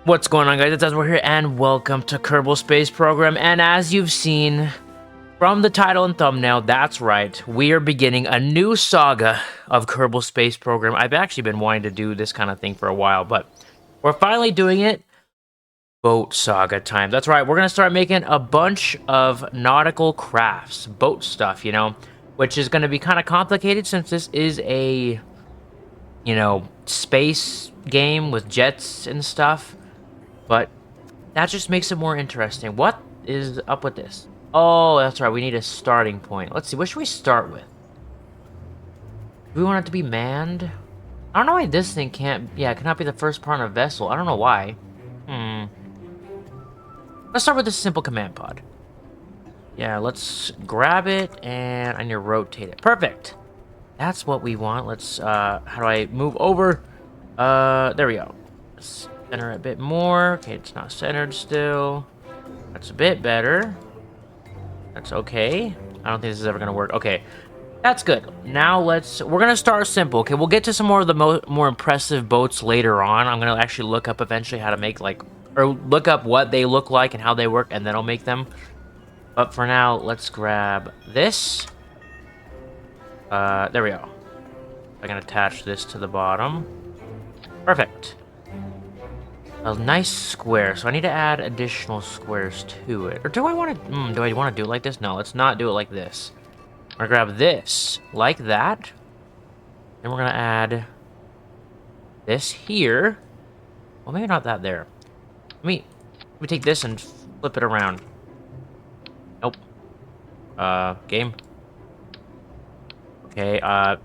What's going on, guys? It's we're here, and welcome to Kerbal Space Program. And as you've seen from the title and thumbnail, that's right, we are beginning a new saga of Kerbal Space Program. I've actually been wanting to do this kind of thing for a while, but we're finally doing it. Boat saga time. That's right, we're gonna start making a bunch of nautical crafts, boat stuff, which is gonna be kind of complicated since this is a, space game with jets and stuff. But that just makes it more interesting. What is up with this? Oh, that's right. We need a starting point. Let's see. What should we start with? Do we want it to be manned? I don't know why this thing can't... Yeah, it cannot be the first part of a vessel. I don't know why. Let's start with this simple command pod. Yeah, let's grab it, and I need to rotate it. Perfect. That's what we want. Let's, how do I move over? There we go. Center a bit more. Okay, it's not centered still. That's a bit better. That's okay. I don't think this is ever gonna work. Okay, that's good. Now we're gonna start simple. Okay, we'll get to some more of the more impressive boats later on. I'm gonna actually look up eventually how to make or look up what they look like and how they work, and then I'll make them. But for now, let's grab this. There we go. I can attach this to the bottom. Perfect. A nice square, so I need to add additional squares to it. Or do I want to... do I want to do it like this? No, let's not do it like this. I'm going to grab this, like that. And we're going to add this here. Well, maybe not that there. Let me take this and flip it around. Nope. Game. Okay, I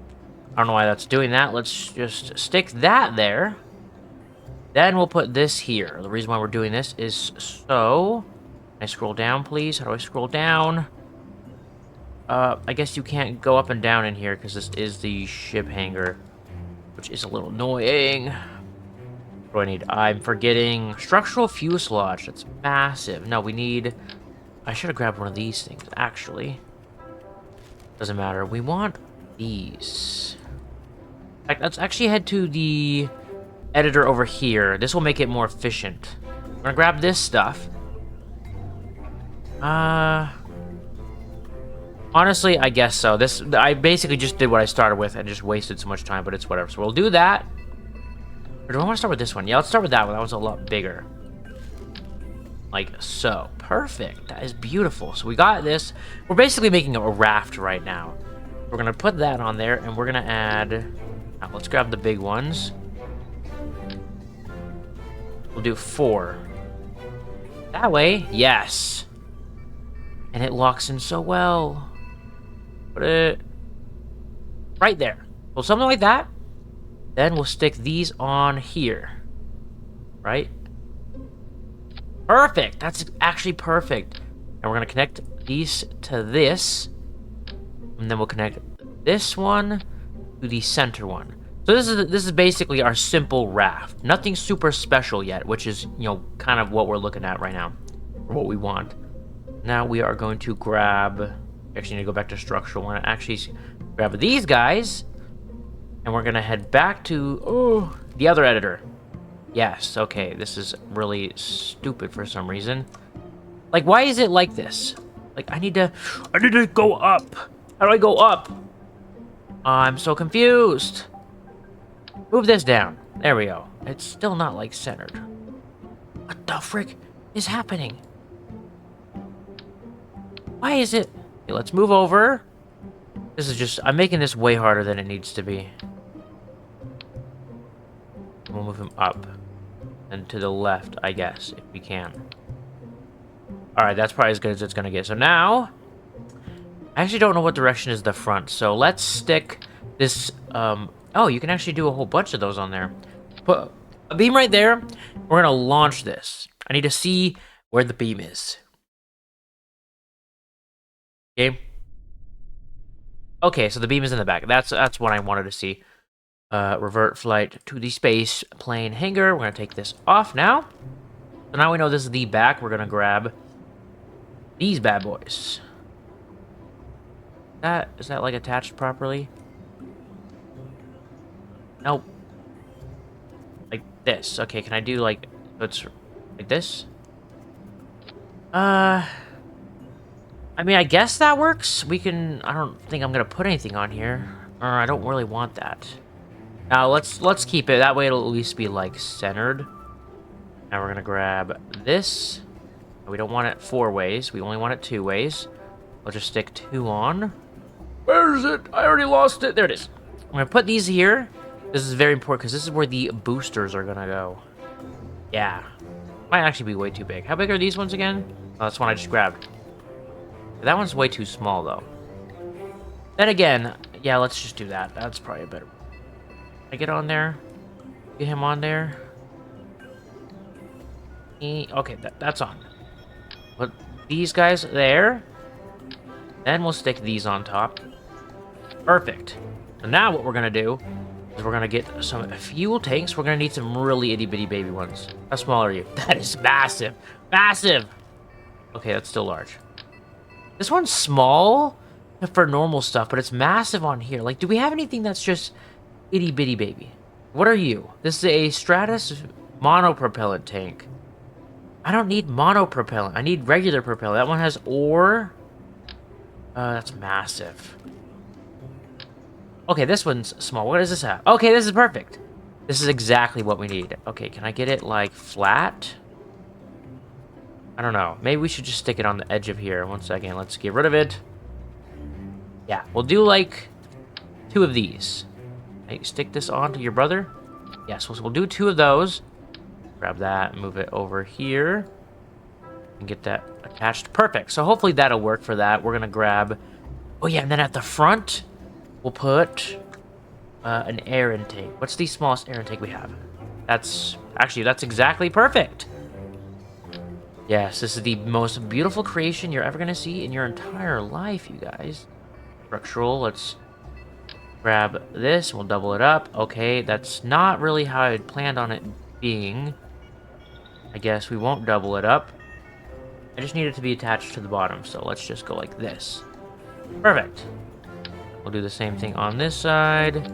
don't know why that's doing that. Let's just stick that there. Then we'll put this here. The reason why we're doing this is so... Can I scroll down, please? How do I scroll down? I guess you can't go up and down in here because this is the ship hangar, which is a little annoying. What do I need? I'm forgetting structural fuselage. That's massive. No, we need... I should have grabbed one of these things, actually. Doesn't matter. We want these. In fact, let's actually head to the... editor over here. This will make it more efficient. I'm gonna grab this stuff. Honestly, I guess so. I basically just did what I started with and just wasted so much time, but it's whatever. So we'll do that. Or do I want to start with this one? Yeah, let's start with that one. That one's a lot bigger. Like so. Perfect. That is beautiful. So we got this. We're basically making a raft right now. We're gonna put that on there, and we're gonna add... let's grab the big ones. We'll do 4. That way, yes. And it locks in so well. Put it right there. Well, something like that. Then we'll stick these on here. Right? Perfect. That's actually perfect. And we're going to connect these to this. And then we'll connect this one to the center one. So this is basically our simple raft. Nothing super special yet, which is, kind of what we're looking at right now. Or what we want. Now we are going to grab... Actually, need to go back to structural. We're going to actually grab these guys. And we're going to head back to the other editor. Yes, okay. This is really stupid for some reason. Like, why is it like this? Like, I need to go up. How do I go up? I'm so confused. Move this down. There we go. It's still not, like, centered. What the frick is happening? Why is it... Okay, let's move over. This is just... I'm making this way harder than it needs to be. We'll move him up. And to the left, I guess, if we can. Alright, that's probably as good as it's gonna get. So now... I actually don't know what direction is the front. So let's stick this... Oh, you can actually do a whole bunch of those on there. Put a beam right there. We're going to launch this. I need to see where the beam is. Okay. Okay, so the beam is in the back. That's what I wanted to see. Revert flight to the space plane hangar. We're going to take this off now. So now we know this is the back. We're going to grab these bad boys. Is that like attached properly? Nope. Like this. Okay, can I do like So it's like this. I mean, I guess that works. We can... I don't think I'm gonna put anything on here. Or I don't really want that. Now, let's keep it. That way it'll at least be, like, centered. Now we're gonna grab this. We don't want it 4 ways. We only want it 2 ways. I'll just stick 2 on. Where is it? I already lost it. There it is. I'm gonna put these here. This is very important because this is where the boosters are gonna go. Yeah. Might actually be way too big. How big are these ones again? Oh, that's one I just grabbed. That one's way too small, though. Then again, yeah, let's just do that. That's probably a better... I get on there. Get him on there. Okay, that's on. Put these guys there. Then we'll stick these on top. Perfect. So now what we're going to do is we're going to get some fuel tanks. We're going to need some really itty-bitty baby ones. How small are you? That is massive. Massive! Okay, that's still large. This one's small for normal stuff, but it's massive on here. Like, do we have anything that's just itty-bitty baby? What are you? This is a Stratus monopropellant tank. I don't need monopropellant. I need regular propellant. That one has ore. That's massive. Okay, this one's small. What does this have? Okay, this is perfect. This is exactly what we need. Okay, can I get it, like, flat? I don't know. Maybe we should just stick it on the edge of here. 1 second. Let's get rid of it. Yeah, we'll do, like, 2 of these. Hey, stick this on to your brother. Yes, we'll do 2 of those. Grab that, move it over here. And get that attached. Perfect. So hopefully that'll work for that. We're going to grab... Oh, yeah, and then at the front, we'll put an air intake. What's the smallest air intake we have? That's... Actually, that's exactly perfect. Yes, this is the most beautiful creation you're ever going to see in your entire life, you guys. Structural, let's grab this. We'll double it up. Okay, that's not really how I had planned on it being. I guess we won't double it up. I just need it to be attached to the bottom, so let's just go like this. Perfect. We'll do the same thing on this side.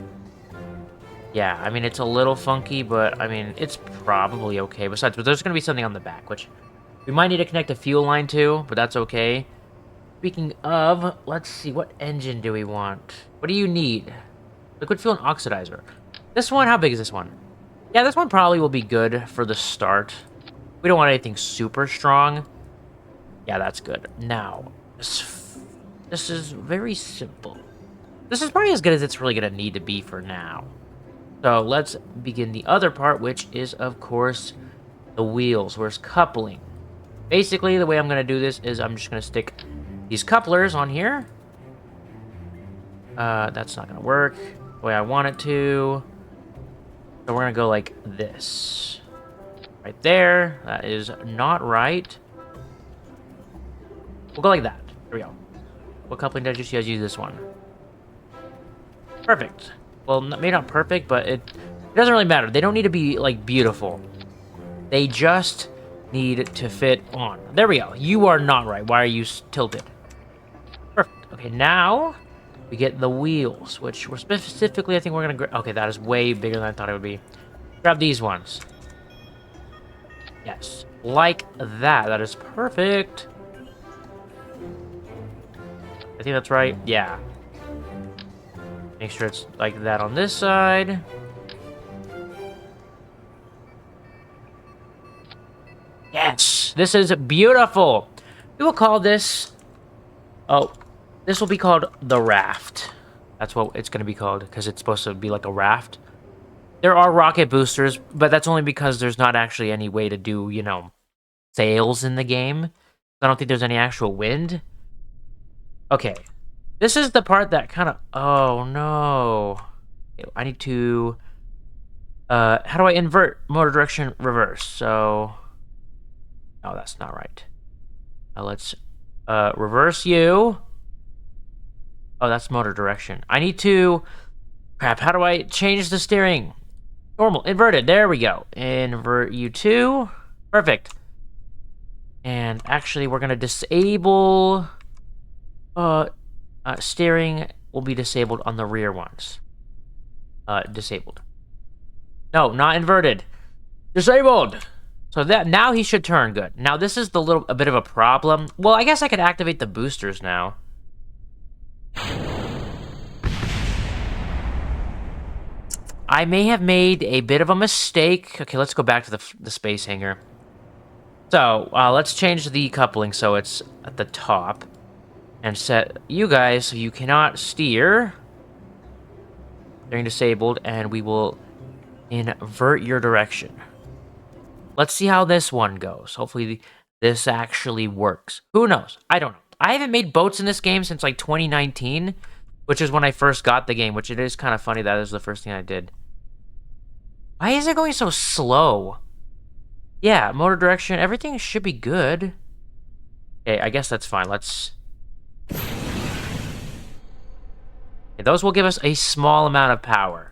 Yeah, I mean, it's a little funky, but, I mean, it's probably okay. Besides, but there's going to be something on the back, which we might need to connect a fuel line to, but that's okay. Speaking of, let's see, what engine do we want? What do you need? Liquid fuel and oxidizer. This one, how big is this one? Yeah, this one probably will be good for the start. We don't want anything super strong. Yeah, that's good. Now, this is very simple. This is probably as good as it's really going to need to be for now. So let's begin the other part, which is, of course, the wheels. Where's coupling? Basically, the way I'm going to do this is I'm just going to stick these couplers on here. That's not going to work the way I want it to. So we're going to go like this. Right there. That is not right. We'll go like that. Here we go. What coupling did I just use? Use this one. Perfect. Well, maybe not perfect, but it doesn't really matter. They don't need to be, like, beautiful. They just need to fit on. There we go. You are not right. Why are you tilted? Perfect. Okay, now we get the wheels, which we're specifically, I think we're going to... Okay, that is way bigger than I thought it would be. Grab these ones. Yes. Like that. That is perfect. I think that's right. Yeah. Make sure it's like that on this side. Yes! This is beautiful! We will call this... Oh, this will be called the raft. That's what it's going to be called, because it's supposed to be like a raft. There are rocket boosters, but that's only because there's not actually any way to do, you know, sails in the game. I don't think there's any actual wind. Okay. This is the part that kind of... Oh, no. I need to... how do I invert motor direction reverse? So... No, that's not right. Now let's reverse you. Oh, that's motor direction. I need to... Crap, how do I change the steering? Normal, inverted. There we go. Invert you to... Perfect. And actually, we're going to disable... steering will be disabled on the rear ones. Disabled. No, not inverted. Disabled! So that now he should turn good. Now this is a bit of a problem. Well, I guess I could activate the boosters now. I may have made a bit of a mistake. Okay, let's go back to the space hangar. So, let's change the coupling so it's at the top. And set you guys so you cannot steer. Steering disabled, and we will invert your direction. Let's see how this one goes. Hopefully this actually works. Who knows? I don't know. I haven't made boats in this game since like 2019, which is when I first got the game, which it is kind of funny that is the first thing I did. Why is it going so slow? Yeah, motor direction, everything should be good. Okay, I guess that's fine. Let's... Okay, those will give us a small amount of power.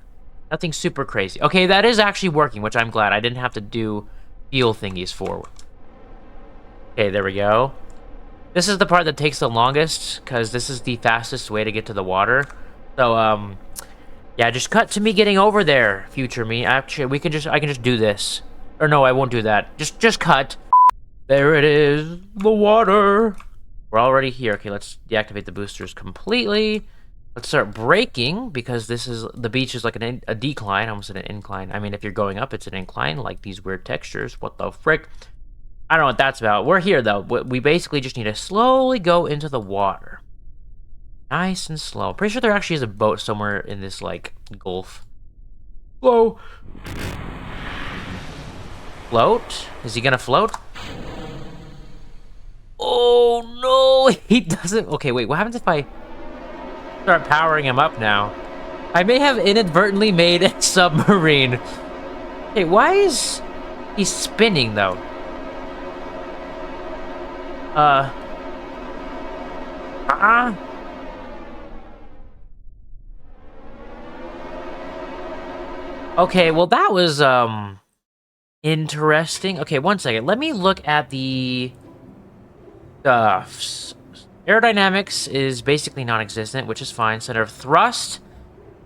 Nothing super crazy. Okay, that is actually working, which I'm glad. I didn't have to do fuel thingies for. Okay, there we go. This is the part that takes the longest, because this is the fastest way to get to the water. So, yeah, just cut to me getting over there, future me. Actually, I can just do this. Or no, I won't do that. Just cut. There it is, the water. We're already here. Okay, let's deactivate the boosters completely. Let's start braking, because the beach is like a decline. I almost said an incline. I mean, if you're going up, it's an incline, like these weird textures. What the frick? I don't know what that's about. We're here, though. We basically just need to slowly go into the water. Nice and slow. Pretty sure there actually is a boat somewhere in this, like, gulf. Whoa. Float? Is he gonna float? Oh, no! He doesn't... Okay, wait. What happens if I start powering him up now? I may have inadvertently made a submarine. Hey, why is he spinning, though? Okay, well, that was, interesting. Okay, one second. Let me look at the stuffs. Aerodynamics is basically non-existent, which is fine. Center of thrust,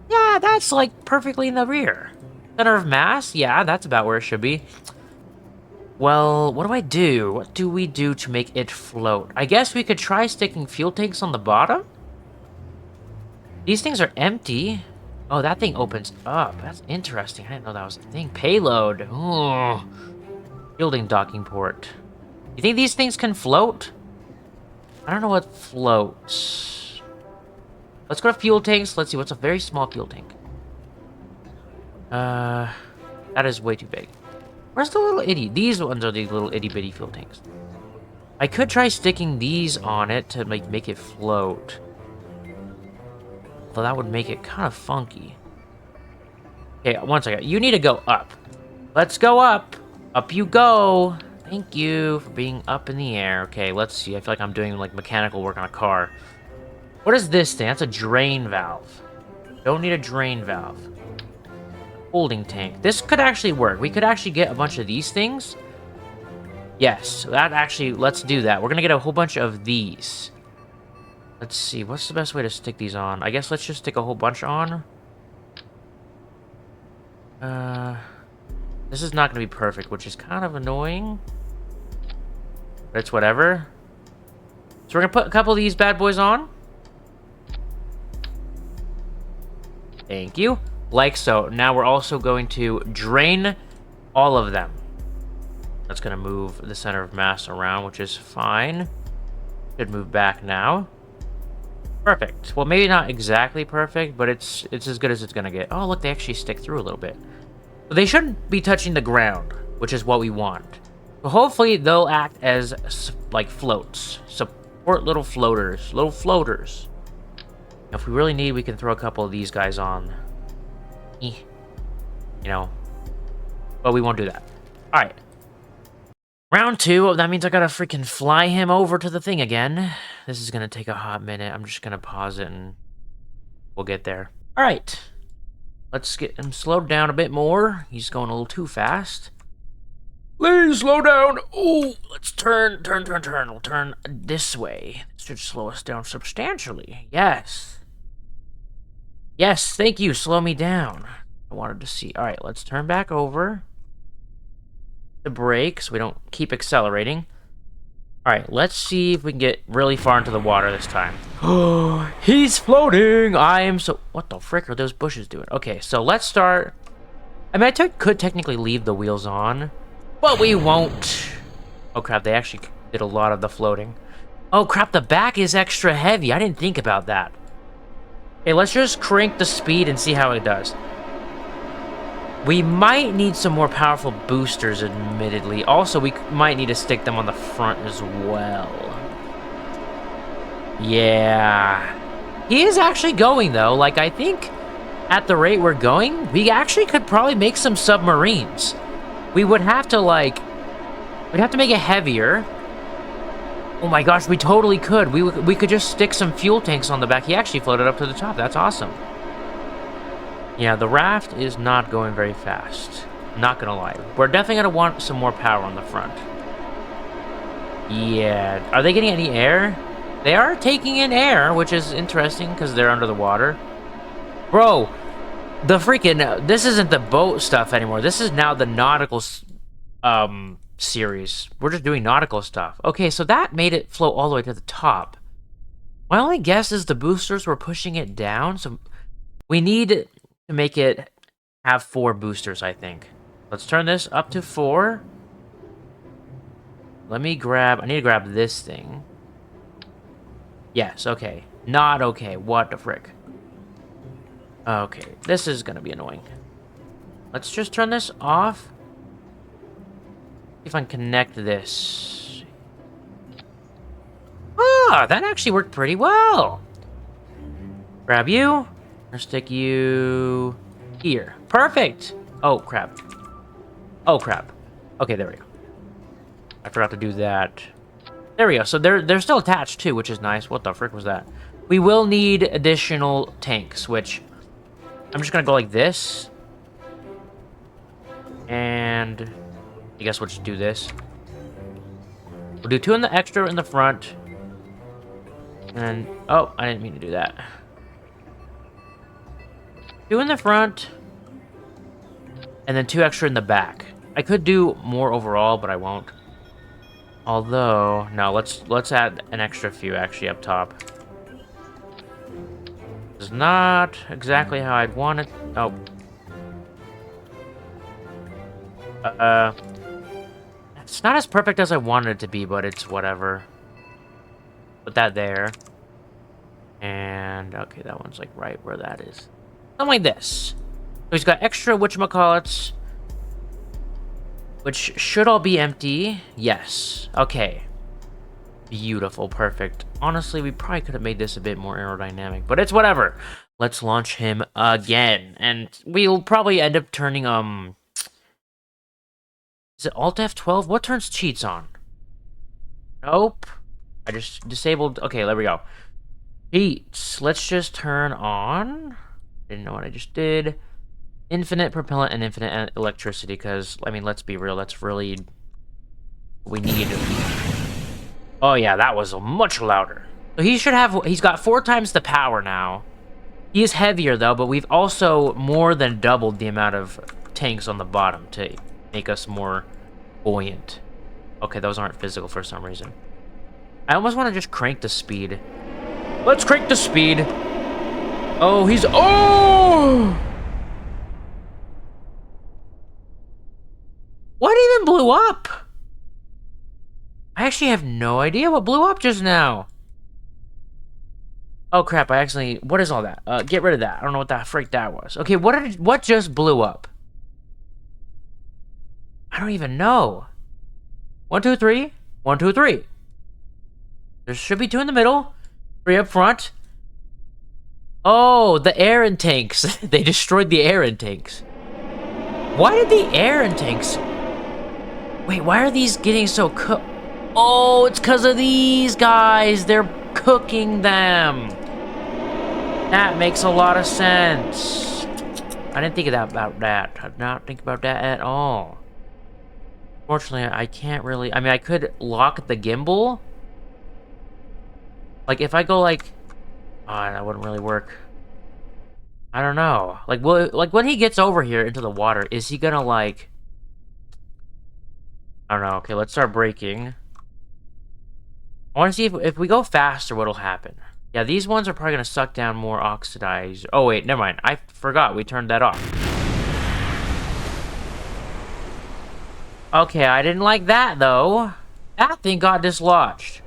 yeah, that's, like, perfectly in the rear. Center of mass, yeah, that's about where it should be. Well, what do I do? What do we do to make it float? I guess we could try sticking fuel tanks on the bottom? These things are empty. Oh, that thing opens up. That's interesting. I didn't know that was a thing. Payload. Ooh. Shielding docking port. You think these things can float? I don't know what floats. Let's go to fuel tanks. Let's see. What's a very small fuel tank? That is way too big. Where's the little itty? These ones are the little itty-bitty fuel tanks. I could try sticking these on it to make it float. Although that would make it kind of funky. Okay, one second. You need to go up. Let's go up. Up you go. Thank you for being up in the air. Okay, let's see. I feel like I'm doing, like, mechanical work on a car. What is this thing? That's a drain valve. Don't need a drain valve. Holding tank. This could actually work. We could actually get a bunch of these things. Yes, that actually... Let's do that. We're gonna get a whole bunch of these. Let's see. What's the best way to stick these on? I guess let's just stick a whole bunch on. This is not gonna be perfect, which is kind of annoying. But it's whatever. So we're gonna put a couple of these bad boys on. Thank you. Like so. Now we're also going to drain all of them. That's gonna move the center of mass around, which is fine. Should move back now. Perfect. Well, maybe not exactly perfect, but it's as good as it's gonna get. Oh, look, they actually stick through a little bit. But they shouldn't be touching the ground, which is what we want. So hopefully they'll act as, like, floats. Support little floaters. Little floaters. If we really need, we can throw a couple of these guys on. You know. But we won't do that. Alright. Round 2. That means I gotta freaking fly him over to the thing again. This is gonna take a hot minute. I'm just gonna pause it and we'll get there. Alright. Let's get him slowed down a bit more. He's going a little too fast. Please slow down. Oh, let's turn. We'll turn this way. This should slow us down substantially. Yes. Yes, thank you. Slow me down. I wanted to see. All right, let's turn back over. to brake so we don't keep accelerating. Alright, let's see if we can get really far into the water this time. Oh, he's floating! I am so... What the frick are those bushes doing? Okay, so let's start... I mean, I could technically leave the wheels on, but we won't. Oh crap, they actually did a lot of the floating. Oh crap, the back is extra heavy. I didn't think about that. Okay, let's just crank the speed and see how it does. We might need some more powerful boosters, admittedly. Also, we might need to stick them on the front as well. Yeah. He is actually going, though. Like, I think at the rate we're going, we actually could probably make some submarines. We would have to, like... We'd have to make it heavier. Oh my gosh, we totally could. We could just stick some fuel tanks on the back. He actually floated up to the top. That's awesome. Yeah, the raft is not going very fast. Not gonna lie. We're definitely gonna want some more power on the front. Yeah. Are they getting any air? They are taking in air, which is interesting because they're under the water. Bro, the freaking... This isn't the boat stuff anymore. This is now the nautical series. We're just doing nautical stuff. Okay, so that made it float all the way to the top. My only guess is the boosters were pushing it down, so we need to make it have 4 boosters, I think. Let's turn this up to 4. I need to grab this thing. Yes, okay. Not okay. What the frick? Okay, this is gonna be annoying. Let's just turn this off. See if I can connect this. Ah, that actually worked pretty well. Grab you. Or stick you here. Perfect! Oh, crap. Oh, crap. Okay, there we go. I forgot to do that. There we go. So they're still attached, too, which is nice. What the frick was that? We will need additional tanks, which... I'm just gonna go like this. And... I guess we'll just do this. We'll do 2 in the extra in the front. And... Oh, I didn't mean to do that. 2 in the front, and then 2 extra in the back. I could do more overall, but I won't. Although, no, let's add an extra few actually up top. This is not exactly how I'd want it. Oh. It's not as perfect as I wanted it to be, but it's whatever. Put that there. And, okay, that one's like right where that is. Something like this. So he's got extra whatchamacallits, which should all be empty. Yes. Okay. Beautiful. Perfect. Honestly, we probably could have made this a bit more aerodynamic, but it's whatever. Let's launch him again. And we'll probably end up turning, is it Alt F12? What turns cheats on? Nope. I just disabled... Okay, there we go. Cheats. Let's just turn on... Didn't know what I just did. Infinite propellant and infinite electricity, because, I mean, let's be real, that's really what we need. Oh yeah, that was much louder. So he's got 4 times the power now. He is heavier though, but we've also more than doubled the amount of tanks on the bottom to make us more buoyant. Okay, those aren't physical for some reason. I almost want to just crank the speed. Let's crank the speed. Oh, he's... Oh! What even blew up? I actually have no idea what blew up just now. Oh, crap, I actually... What is all that? Get rid of that. I don't know what the frick that was. Okay, what just blew up? I don't even know. 1, 2, 3. 1, 2, 3. There should be 2 in the middle. 3 up front. Oh, the air intakes. They destroyed the air intakes. Why did the air intakes... Wait, why are these getting so cooked? Oh, it's because of these guys. They're cooking them. That makes a lot of sense. I didn't think about that. I did not think about that at all. Fortunately, I can't really... I mean, I could lock the gimbal. Like, if I go like... Oh, that wouldn't really work. I don't know. Like, when he gets over here into the water, is he gonna, like... I don't know. Okay, let's start braking. I want to see if we go faster, what'll happen. Yeah, these ones are probably going to suck down more oxidizer. Oh, wait, never mind. I forgot. We turned that off. Okay, I didn't like that, though. That thing got dislodged.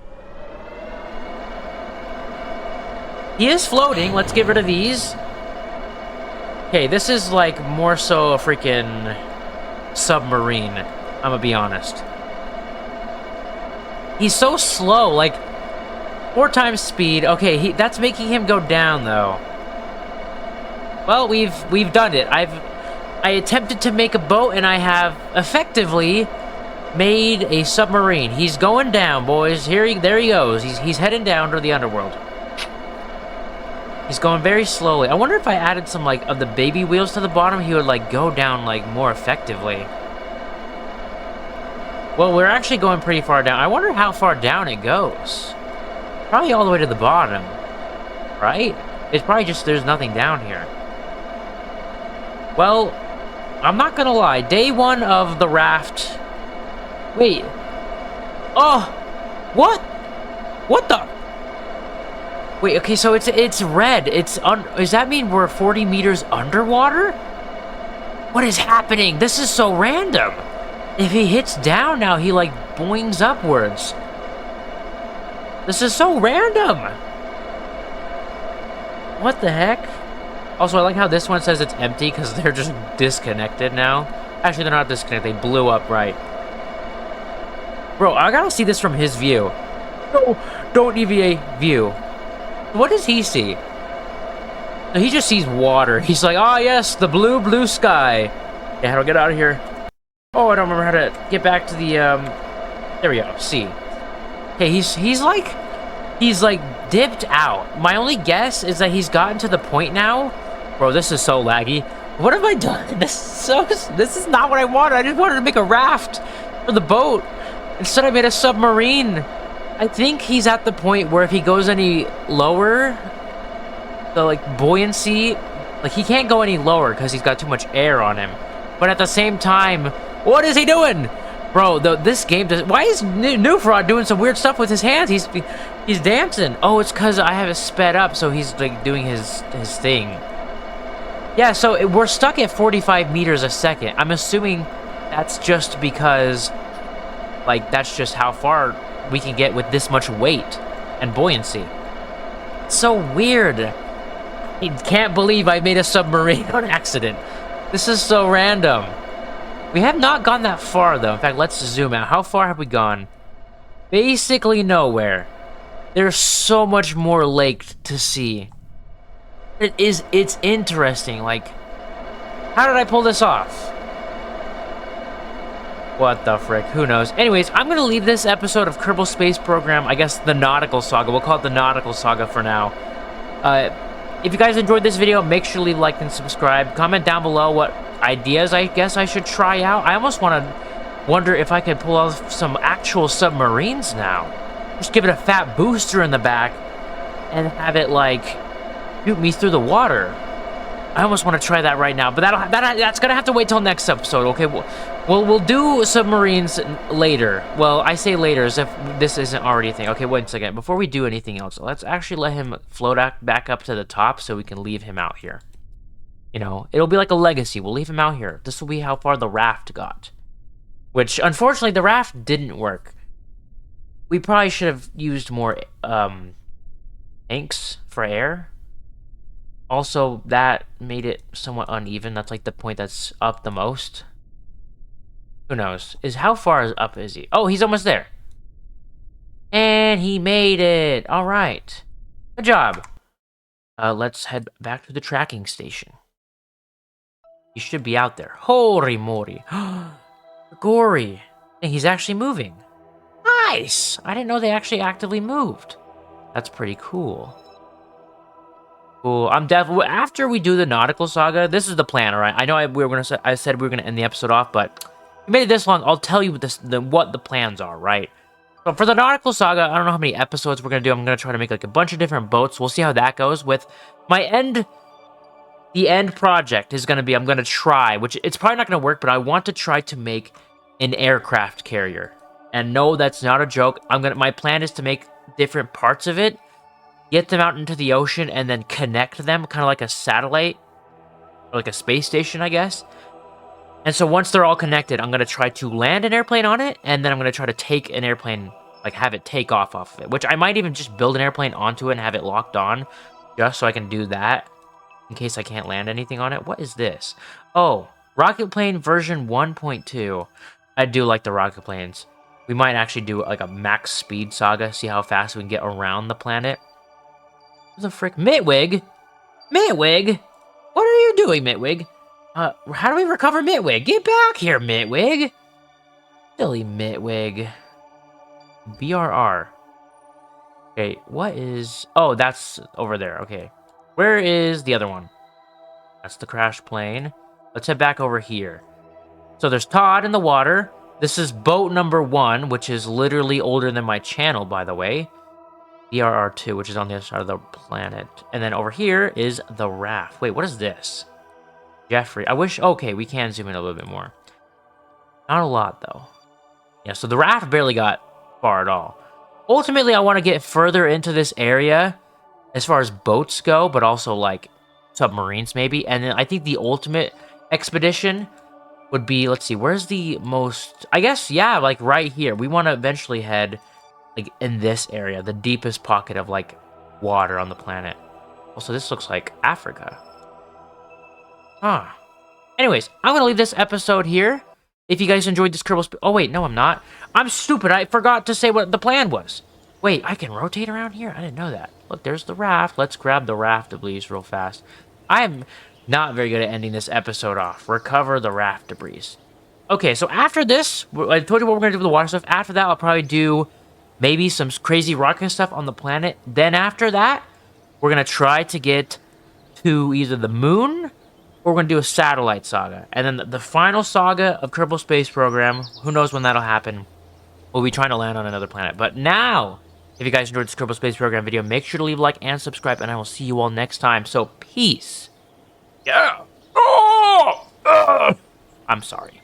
He is floating. Let's get rid of these. Okay, this is, like, more so a freaking submarine. I'm gonna be honest. He's so slow, like... 4 times speed. Okay, that's making him go down, though. Well, we've done it. I attempted to make a boat, and I have effectively made a submarine. He's going down, boys. There he goes. He's heading down to the underworld. He's going very slowly. I wonder if I added some, like, of the baby wheels to the bottom, he would, like, go down, like, more effectively. Well, we're actually going pretty far down. I wonder how far down it goes. Probably all the way to the bottom, right? It's probably just there's nothing down here. Well, I'm not gonna lie. Day 1 of the raft... Wait. Oh! What? What the... Wait, okay, so it's red. Does that mean we're 40 meters underwater? What is happening? This is so random. If he hits down now, he, like, boings upwards. This is so random! What the heck? Also, I like how this one says it's empty, because they're just disconnected now. Actually, they're not disconnected. They blew up, right. Bro, I gotta see this from his view. No, don't deviate view. What does he see? No, he just sees water. He's like, oh, yes, the blue sky. Yeah, how do I get out of here? Oh, I don't remember how to get back to the, There we go, see. Okay, he's like dipped out. My only guess is that he's gotten to the point now. Bro, this is so laggy. What have I done? This is not what I wanted. I just wanted to make a raft for the boat. Instead, I made a submarine. I think he's at the point where if he goes any lower, the like buoyancy, like he can't go any lower because he's got too much air on him. But at the same time, what is he doing? Bro, this game does. Why is New Fraud doing some weird stuff with his hands? He's dancing. Oh, it's because I have it sped up, so he's like doing his thing. Yeah, so we're stuck at 45 meters a second. I'm assuming that's just because, like, that's just how far we can get with this much weight and buoyancy. It's so weird. I can't believe I made a submarine on accident. This is so random. We have not gone that far, though. In fact, let's zoom out. How far have we gone? Basically nowhere. There's so much more lake to see. It's interesting. Like, how did I pull this off? What the frick? Who knows? Anyways, I'm going to leave this episode of Kerbal Space Program, I guess the Nautical Saga. We'll call it the Nautical Saga for now. If you guys enjoyed this video, make sure to leave a like and subscribe. Comment down below what ideas I guess I should try out. I almost wonder if I could pull off some actual submarines now. Just give it a fat booster in the back and have it, like, shoot me through the water. I almost want to try that right now, but that's gonna have to wait till next episode. Okay, we'll do submarines later. Well, I say later as if this isn't already a thing. Okay, wait a second. Before we do anything else, let's actually let him float back up to the top so we can leave him out here. You know, it'll be like a legacy. We'll leave him out here. This will be how far the raft got. Which, unfortunately, the raft didn't work. We probably should have used more tanks for air. Also, that made it somewhat uneven. That's like the point that's up the most. Who knows? How far up is he? Oh, he's almost there. And he made it. All right. Good job. Let's head back to the tracking station. He should be out there. Holy moly. Gory. And he's actually moving. Nice! I didn't know they actually actively moved. That's pretty cool. Cool. I'm definitely... After we do the Nautical Saga, this is the plan, alright? I know I said we were going to end the episode off, but... we made it this long, I'll tell you what the plans are, right? So for the Nautical Saga, I don't know how many episodes we're going to do. I'm going to try to make like a bunch of different boats. We'll see how that goes with my end... The end project is going to be, I'm going to try, which it's probably not going to work, but I want to try to make an aircraft carrier. And no, that's not a joke. My plan is to make different parts of it, get them out into the ocean, and then connect them, kind of like a satellite, or like a space station, I guess. And so once they're all connected, I'm going to try to land an airplane on it, and then I'm going to try to take an airplane, like have it take off of it, which I might even just build an airplane onto it and have it locked on, just so I can do that, in case I can't land anything on it. What is this? Oh, rocket plane version 1.2. I do like the rocket planes. We might actually do like a max speed saga, see how fast we can get around the planet. What the frick? Mitwig? Mitwig? What are you doing, Mitwig? How do we recover Mitwig? Get back here, Mitwig! Silly Mitwig. BRR. Okay, what is... Oh, that's over there. Okay. Where is the other one? That's the crash plane. Let's head back over here. So there's Todd in the water. This is boat number 1, which is literally older than my channel, by the way. BRR2, which is on the other side of the planet. And then over here is the raft. Wait, what is this? Jeffrey. I wish... Okay, we can zoom in a little bit more. Not a lot, though. Yeah, so the raft barely got far at all. Ultimately, I want to get further into this area as far as boats go, but also, like, submarines, maybe. And then I think the ultimate expedition would be... Let's see, where's the most... I guess, yeah, like, right here. We want to eventually head, like, in this area. The deepest pocket of, like, water on the planet. Also, this looks like Africa. Huh. Anyways, I'm going to leave this episode here. If you guys enjoyed this Kerbal... Oh, wait, no, I'm not. I'm stupid. I forgot to say what the plan was. Wait, I can rotate around here? I didn't know that. Look, there's the raft. Let's grab the raft debris real fast. I'm not very good at ending this episode off. Recover the raft debris. Okay, so after this, I told you what we're going to do with the water stuff. After that, I'll probably do maybe some crazy rocket stuff on the planet. Then after that, we're going to try to get to either the moon... Or we're going to do a satellite saga. And then the final saga of Kerbal Space Program, who knows when that'll happen, we'll be trying to land on another planet. But now, if you guys enjoyed this Kerbal Space Program video, make sure to leave a like and subscribe, and I will see you all next time. So, peace. Yeah. Oh! I'm sorry.